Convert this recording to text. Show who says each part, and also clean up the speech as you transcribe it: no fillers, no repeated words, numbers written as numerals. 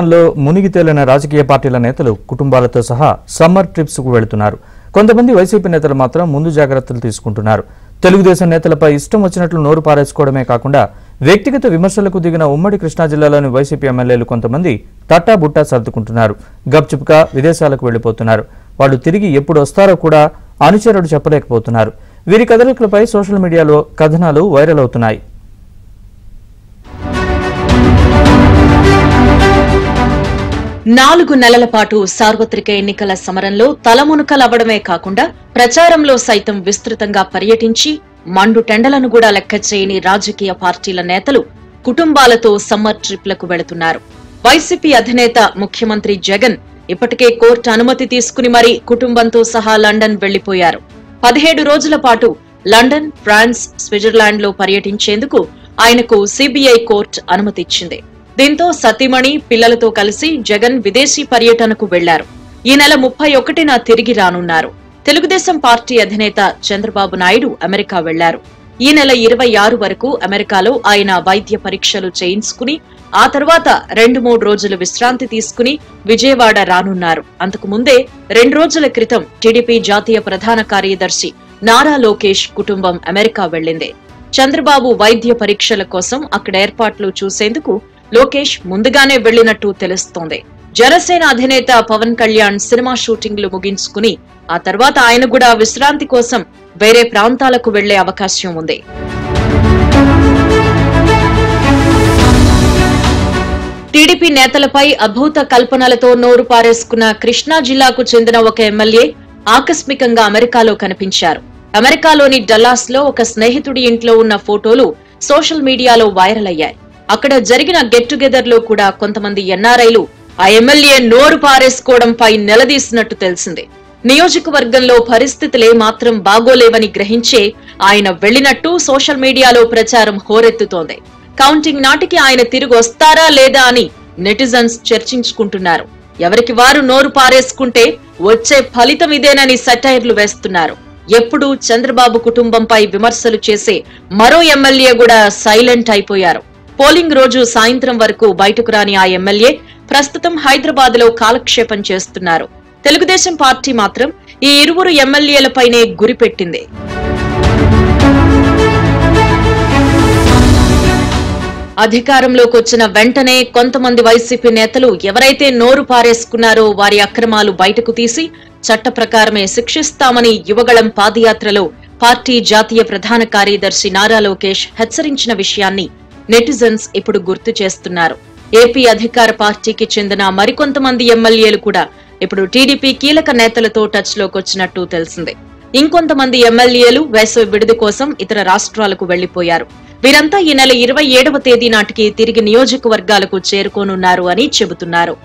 Speaker 1: తుఫాన్లో మునిగి తేలిన రాజకీయ పార్టీల నేతలు కుటుంబాలతో సహా సమ్మర్ ట్రిప్స్ కు వెళ్తున్నారు. కొంతమంది వైసీపీ నేతలు మాత్రం ముందు జాగ్రత్తలు తీసుకుంటున్నారు. తెలుగుదేశం నేతలపై ఇష్టం వచ్చినట్లు నోరు పారేసుకోవడమే కాకుండా వ్యక్తిగత విమర్శలకు దిగిన ఉమ్మడి కృష్ణా జిల్లాలోని వైసీపీ ఎమ్మెల్యేలు కొంతమంది తట్టాబుట్టా సర్దుకుంటున్నారు. గప్చుప్గా విదేశాలకు వెళ్లిపోతున్నారు. వాళ్ళు తిరిగి ఎప్పుడు వస్తారో కూడా అనుచరుడు చెప్పలేకపోతున్నారు. వీరి కదలికలపై సోషల్ మీడియాలో కథనాలు వైరల్ అవుతున్నాయి.
Speaker 2: నాలుగు నెలల పాటు సార్వత్రిక ఎన్నికల సమరంలో తలమునకలవ్వడమే కాకుండా ప్రచారంలో సైతం విస్తృతంగా పర్యటించి మండు టెండలను కూడా లెక్క చేయని రాజకీయ పార్టీల నేతలు కుటుంబాలతో సమ్మర్ ట్రిప్లకు వెళుతున్నారు. వైసీపీ అధినేత ముఖ్యమంత్రి జగన్ ఇప్పటికే కోర్టు అనుమతి తీసుకుని మరీ కుటుంబంతో సహా లండన్ వెళ్లిపోయారు. 17 రోజుల పాటు లండన్, ఫ్రాన్స్, స్విట్జర్లాండ్ లో పర్యటించేందుకు ఆయనకు సిబిఐ కోర్టు అనుమతిచ్చింది. దీంతో సతీమణి, పిల్లలతో కలిసి జగన్ విదేశీ పర్యటనకు వెళ్లారు. ఈ నెల 31న తిరిగి రానున్నారు. తెలుగుదేశం పార్టీ అధినేత చంద్రబాబు నాయుడు అమెరికా వెళ్లారు. ఈ నెల 26 వరకు అమెరికాలో ఆయన వైద్య పరీక్షలు చేయించుకుని ఆ తర్వాత 2-3 రోజులు విశ్రాంతి తీసుకుని విజయవాడ రానున్నారు. అంతకు ముందే 2 రోజుల క్రితం టీడీపీ జాతీయ ప్రధాన కార్యదర్శి నారా లోకేష్ కుటుంబం అమెరికా వెళ్లింది. చంద్రబాబు వైద్య పరీక్షల కోసం అక్కడ ఏర్పాట్లు చూసేందుకు లోకేష్ ముందుగానే వెళ్లినట్టు తెలుస్తోంది. జనసేన అధినేత పవన్ కళ్యాణ్ సినిమా షూటింగ్లు ముగించుకుని ఆ తర్వాత ఆయన కూడా విశ్రాంతి కోసం వేరే ప్రాంతాలకు వెళ్లే అవకాశం ఉంది. టీడీపీ నేతలపై అభూత కల్పనలతో నోరు పారేసుకున్న కృష్ణా జిల్లాకు చెందిన ఒక ఎమ్మెల్యే ఆకస్మికంగా అమెరికాలో కనిపించారు. అమెరికాలోని డల్లాస్ లో ఒక స్నేహితుడి ఇంట్లో ఉన్న ఫోటోలు సోషల్ మీడియాలో వైరల్ అయ్యాయి. అక్కడ జరిగిన గెట్ టుగెదర్ లో కూడా కొంతమంది ఎన్ఆర్ఐలు ఆ ఎమ్మెల్యే నోరు పారేసుకోవడంపై నిలదీసినట్టు తెలిసింది. నియోజకవర్గంలో పరిస్థితులే మాత్రం బాగోలేవని గ్రహించే ఆయన వెళ్లినట్టు సోషల్ మీడియాలో ప్రచారం హోరెత్తుతోంది. కౌంటింగ్ నాటికి ఆయన తిరిగి వస్తారా లేదా అని నెటిజన్స్ చర్చించుకుంటున్నారు. ఎవరికి వారు నోరు పారేసుకుంటే వచ్చే ఫలితం ఇదేనని సెటైర్లు వేస్తున్నారు. ఎప్పుడూ చంద్రబాబు కుటుంబంపై విమర్శలు చేసే మరో ఎమ్మెల్యే కూడా సైలెంట్ అయిపోయారు. పోలింగ్ రోజు సాయంత్రం వరకు బయటకు రాని ఆ ఎమ్మెల్యే ప్రస్తుతం హైదరాబాద్ లో కాలక్షేపం చేస్తున్నారు. తెలుగుదేశం పార్టీ మాత్రం ఈ ఇరువురు ఎమ్మెల్యేలపైనే గురిపెట్టింది. అధికారంలోకి వచ్చిన వెంటనే కొంతమంది వైసీపీ నేతలు ఎవరైతే నోరు పారేసుకున్నారో వారి అక్రమాలు బయటకు తీసి చట్ట ప్రకారమే శిక్షిస్తామని యువగళం పాదయాత్రలో పార్టీ జాతీయ ప్రధాన కార్యదర్శి నారా లోకేష్ హెచ్చరించిన విషయాన్ని నెటిజన్స్ ఇప్పుడు గుర్తు చేస్తున్నారు. ఏపీ అధికార పార్టీకి చెందిన మరికొంతమంది ఎమ్మెల్యేలు కూడా ఇప్పుడు టీడీపీ కీలక నేతలతో టచ్ లోకి వచ్చినట్టు తెలిసింది. ఇంకొంతమంది ఎమ్మెల్యేలు వేసవి విడిది కోసం ఇతర రాష్ట్రాలకు వెళ్లిపోయారు. వీరంతా ఈ నెల 27వ తేదీ నాటికి తిరిగి నియోజకవర్గాలకు చేరుకోనున్నారు అని చెబుతున్నారు.